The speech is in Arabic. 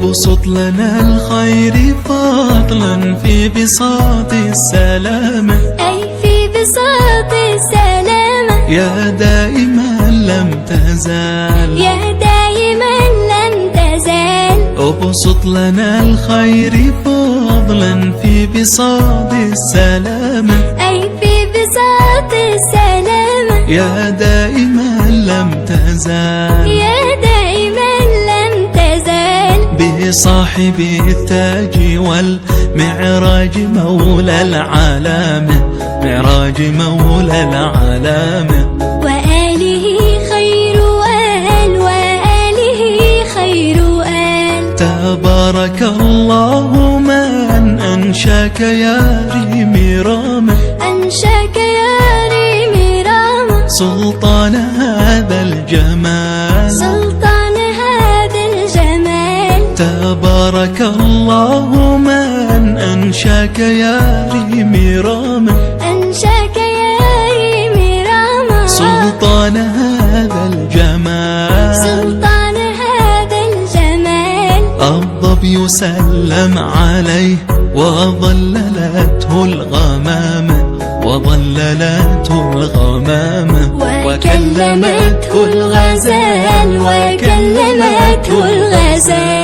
ابسط لنا الخير فضلا في بساط السلامة، أي في بساط السلامة، يا دائما لم تزال، يا دائما لم تزال. ابسط لنا الخير فضلا في بساط السلامة، أي في بساط السلامة، يا دائما لم تزال، يا دائما لم تزال. بصاحب التاج والمعراج مولى العالم، معراج مولى العالم، وآله خير آل، وآله خير آل. تبارك الله من أنشاك يا ريم رامة، أنشاك يا ريم رامة، سلطان هذا الجمال، سلطان هذا الجمال. تبارك الله من أنشاك يا ريم رامة، أنشاك يا ريم رامة، سلطان هذا الجمال، سلطان هذا الجمال. الظبي سلم عليه وظللته الغمامة، وظللته الغمامة، وكلمته الغزال، وكلمته الغزال.